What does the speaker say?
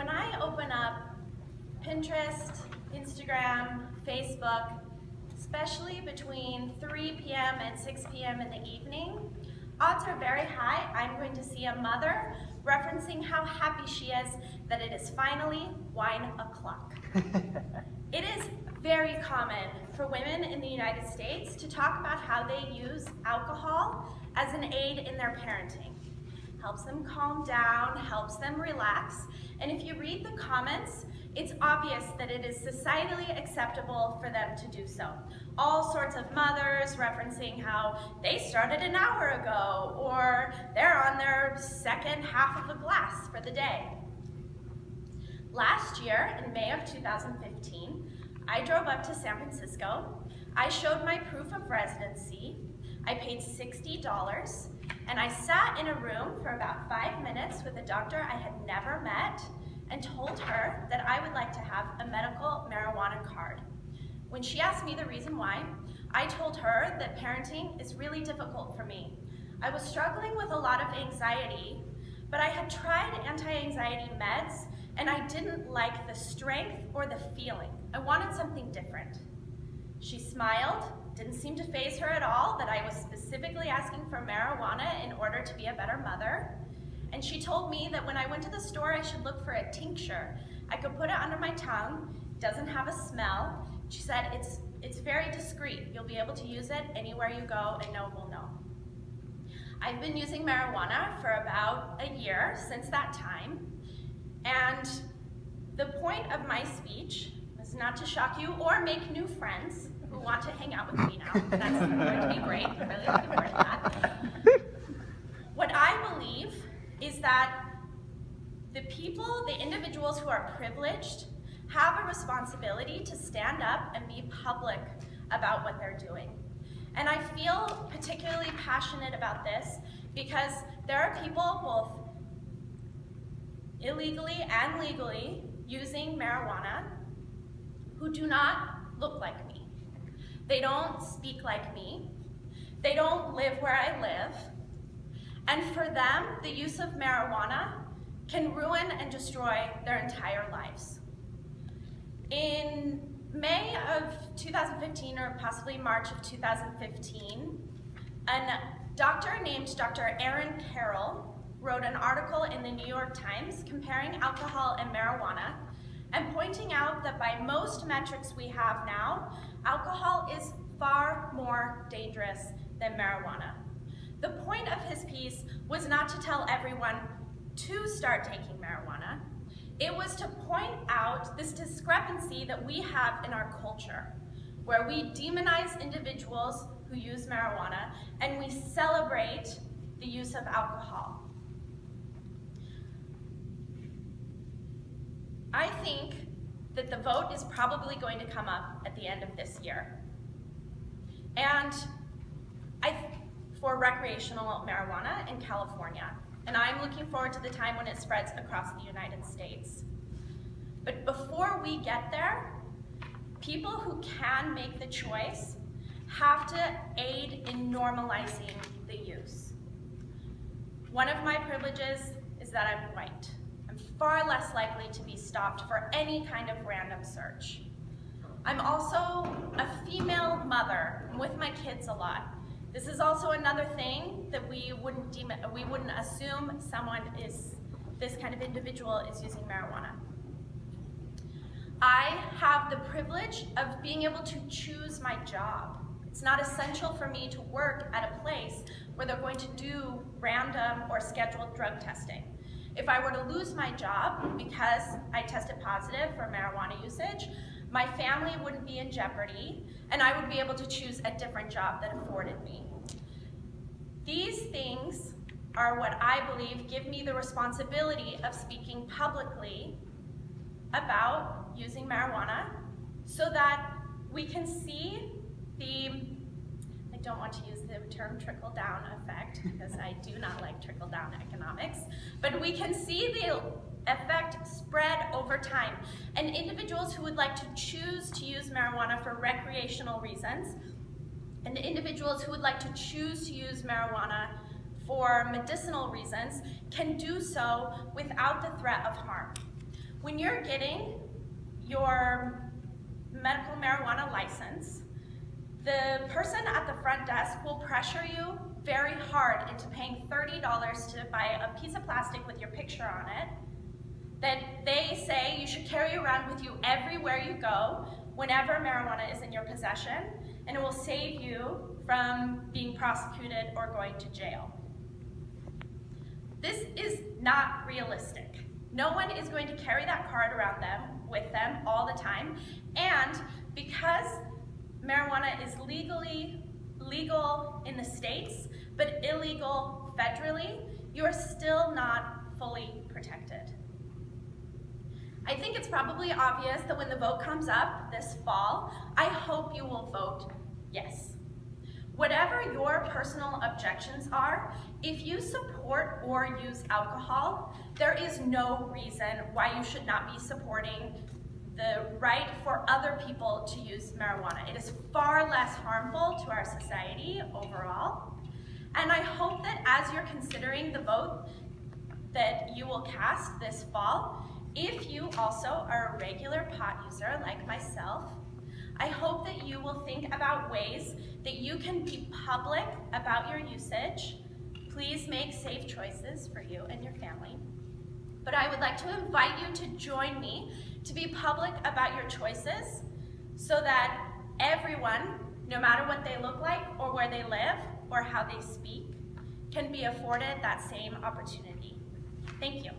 When I open up Pinterest, Instagram, Facebook, especially between 3 p.m. and 6 p.m. in the evening, odds are very high I'm going to see a mother referencing how happy she is that it is finally wine o'clock. It is very common for women in the United States to talk about how they use alcohol as an aid in their parenting. Helps them calm down, helps them relax, and if you read the comments, it's obvious that it is societally acceptable for them to do so. All sorts of mothers referencing how they started an hour ago, or they're on their second half of a glass for the day. Last year, in May of 2015, I drove up to San Francisco. I showed my proof of residency. I paid $60, and I sat in a room for about 5 minutes with a doctor I had never met and told her that I would like to have a medical marijuana card. When she asked me the reason why, I told her that parenting is really difficult for me. I was struggling with a lot of anxiety, but I had tried anti-anxiety meds and I didn't like the strength or the feeling. I wanted something different. She smiled, didn't seem to faze her at all that I was specifically asking for marijuana in order to be a better mother. And she told me that when I went to the store, I should look for a tincture. I could put it under my tongue, doesn't have a smell. She said, it's very discreet. You'll be able to use it anywhere you go and no one will know. I've been using marijuana for about a year since that time. And the point of my speech was not to shock you or make new friends who want to hang out with me now. That's going to be great. I'm really looking forward to that. What I believe is that the people, the individuals who are privileged, have a responsibility to stand up and be public about what they're doing. And I feel particularly passionate about this because there are people both illegally and legally using marijuana who do not look like me. They don't speak like me. They don't live where I live. And for them, the use of marijuana can ruin and destroy their entire lives. In May of 2015, or possibly March of 2015, a doctor named Dr. Aaron Carroll wrote an article in the New York Times comparing alcohol and marijuana and pointing out that by most metrics we have now, alcohol is far more dangerous than marijuana. The point of his piece was not to tell everyone to start taking marijuana. It was to point out this discrepancy that we have in our culture, where we demonize individuals who use marijuana and we celebrate the use of alcohol. I think that the vote is probably going to come up at the end of this year. And for recreational marijuana in California. And I'm looking forward to the time when it spreads across the United States. But before we get there, people who can make the choice have to aid in normalizing the use. One of my privileges is that I'm white. I'm far less likely to be stopped for any kind of random search. I'm also a female mother. I'm with my kids a lot. This is also another thing that we wouldn't assume this kind of individual is using marijuana. I have the privilege of being able to choose my job. It's not essential for me to work at a place where they're going to do random or scheduled drug testing. If I were to lose my job because I tested positive for marijuana usage, my family wouldn't be in jeopardy, and I would be able to choose a different job that afforded me. These things are what I believe give me the responsibility of speaking publicly about using marijuana so that we can see I don't want to use the term trickle-down effect because I do not like trickle-down economics, but we can see the effect spread over time. And individuals who would like to choose to use marijuana for recreational reasons, and individuals who would like to choose to use marijuana for medicinal reasons can do so without the threat of harm. When you're getting your medical marijuana license, the person at the front desk will pressure you very hard into paying $30 to buy a piece of plastic with your picture on it that they say you should carry around with you everywhere you go whenever marijuana is in your possession, and it will save you from being prosecuted or going to jail. This is not realistic. No one is going to carry that card around with them all the time, and because marijuana is legal in the states, but illegal federally, you are still not fully protected. I think it's probably obvious that when the vote comes up this fall, I hope you will vote yes. Whatever your personal objections are, if you support or use alcohol, there is no reason why you should not be supporting the right for other people to use marijuana. It is far less harmful to our society overall. And I hope that as you're considering the vote that you will cast this fall, if you also are a regular pot user like myself, I hope that you will think about ways that you can be public about your usage. Please make safe choices for you and your family. But I would like to invite you to join me to be public about your choices so that everyone, no matter what they look like or where they live or how they speak, can be afforded that same opportunity. Thank you.